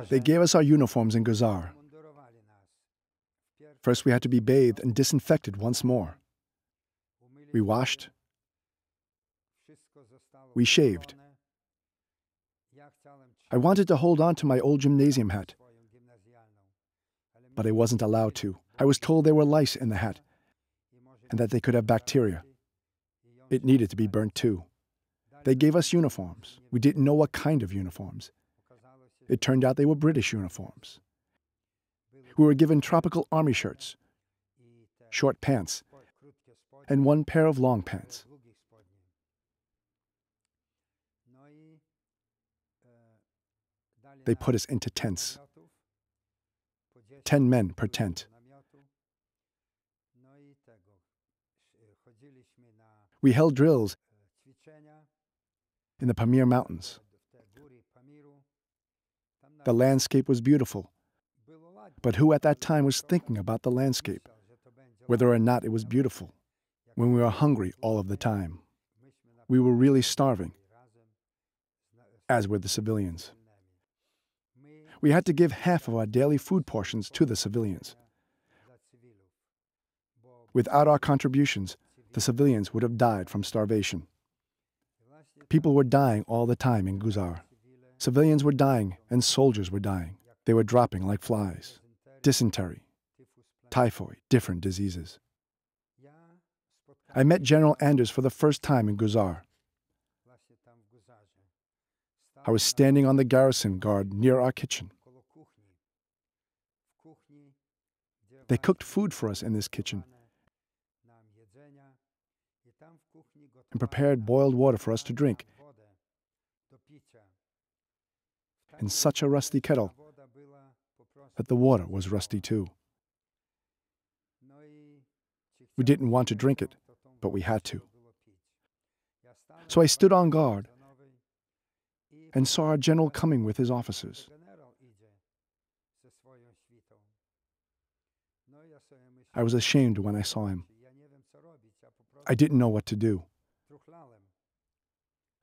They gave us our uniforms in Guzar. First, we had to be bathed and disinfected once more. We washed. We shaved. I wanted to hold on to my old gymnasium hat, but I wasn't allowed to. I was told there were lice in the hat and that they could have bacteria. It needed to be burnt too. They gave us uniforms. We didn't know what kind of uniforms. It turned out they were British uniforms. We were given tropical army shirts, short pants, and one pair of long pants. They put us into tents, 10 men per tent. We held drills in the Pamir Mountains. The landscape was beautiful, but who at that time was thinking about the landscape, whether or not it was beautiful, when we were hungry all of the time? We were really starving, as were the civilians. We had to give half of our daily food portions to the civilians. Without our contributions, the civilians would have died from starvation. People were dying all the time in Guzar. Civilians were dying and soldiers were dying. They were dropping like flies. Dysentery, typhoid, different diseases. I met General Anders for the first time in Guzar. I was standing on the garrison guard near our kitchen. They cooked food for us in this kitchen and prepared boiled water for us to drink in such a rusty kettle that the water was rusty too. We didn't want to drink it, but we had to. So I stood on guard and saw our general coming with his officers. I was ashamed when I saw him. I didn't know what to do.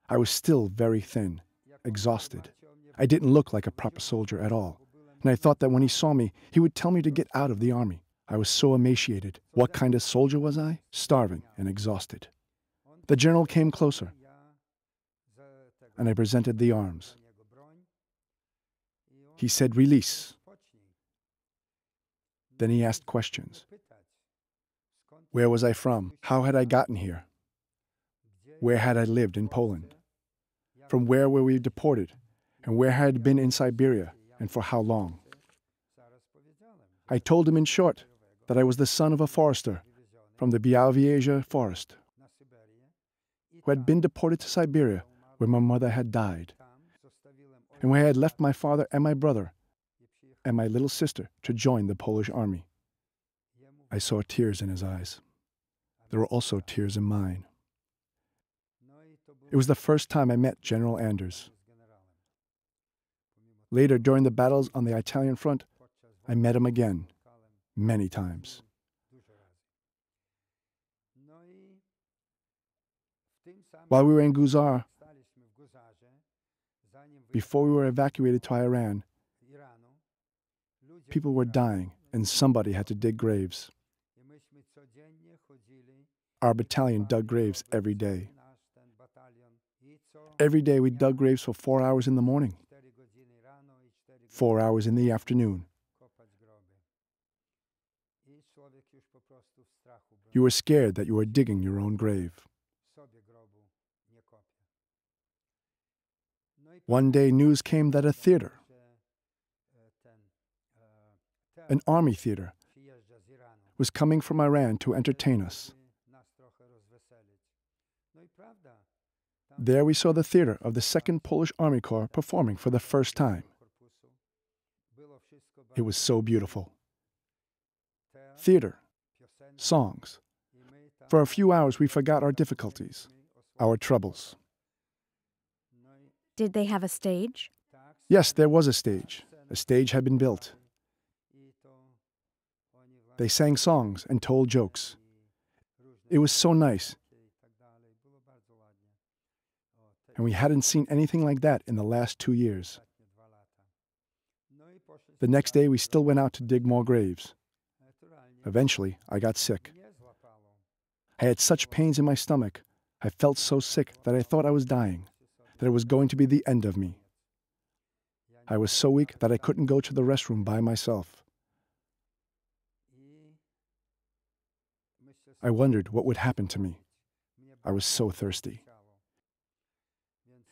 I was still very thin, exhausted. I didn't look like a proper soldier at all, and I thought that when he saw me, he would tell me to get out of the army. I was so emaciated. What kind of soldier was I? Starving and exhausted. The general came closer, and I presented the arms. He said, "Release." Then he asked questions. Where was I from? How had I gotten here? Where had I lived in Poland? From where were we deported? And where had I been in Siberia, and for how long? I told him in short that I was the son of a forester from the Białowieża forest, who had been deported to Siberia, where my mother had died, and where I had left my father and my brother and my little sister to join the Polish army. I saw tears in his eyes. There were also tears in mine. It was the first time I met General Anders. Later, during the battles on the Italian front, I met him again, many times. While we were in Guzar, before we were evacuated to Iran, people were dying and somebody had to dig graves. Our battalion dug graves every day. Every day we dug graves for 4 hours in the morning, 4 hours in the afternoon. You were scared that you were digging your own grave. One day news came that a theater, an army theater, was coming from Iran to entertain us. There we saw the theater of the 2nd Polish Army Corps performing for the first time. It was so beautiful. Theater, songs. For a few hours we forgot our difficulties, our troubles. Did they have a stage? Yes, there was a stage. A stage had been built. They sang songs and told jokes. It was so nice. And we hadn't seen anything like that in the last 2 years. The next day, we still went out to dig more graves. Eventually, I got sick. I had such pains in my stomach. I felt so sick that I thought I was dying, that it was going to be the end of me. I was so weak that I couldn't go to the restroom by myself. I wondered what would happen to me. I was so thirsty.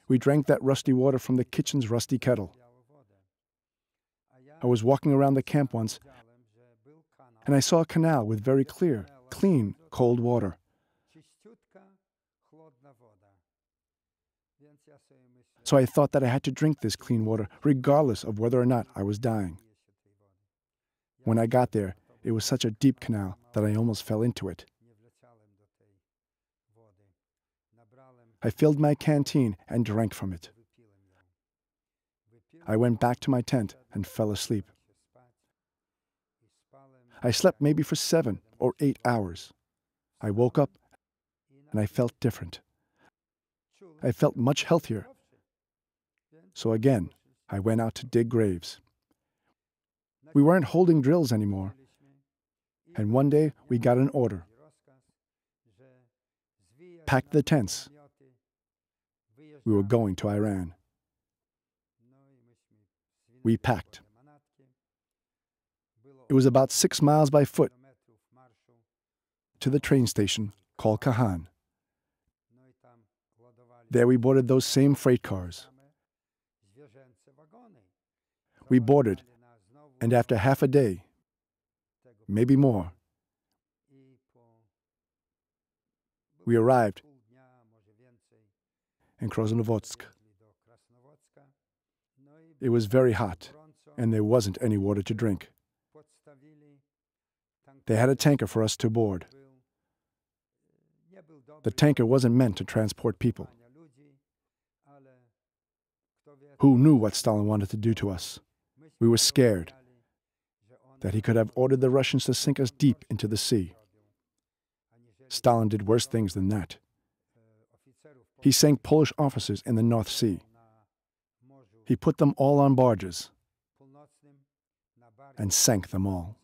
We drank that rusty water from the kitchen's rusty kettle. I was walking around the camp once, and I saw a canal with very clear, clean, cold water. So I thought that I had to drink this clean water, regardless of whether or not I was dying. When I got there, it was such a deep canal that I almost fell into it. I filled my canteen and drank from it. I went back to my tent and fell asleep. I slept maybe for 7 or 8 hours. I woke up and I felt different. I felt much healthier. So again, I went out to dig graves. We weren't holding drills anymore. And one day we got an order. Pack the tents. We were going to Iran. We packed. It was about 6 miles by foot to the train station called Kahan. There we boarded those same freight cars. We boarded, and after half a day, maybe more, we arrived in Krasnovodsk. It was very hot, and there wasn't any water to drink. They had a tanker for us to board. The tanker wasn't meant to transport people. Who knew what Stalin wanted to do to us? We were scared that he could have ordered the Russians to sink us deep into the sea. Stalin did worse things than that. He sank Polish officers in the North Sea. He put them all on barges and sank them all.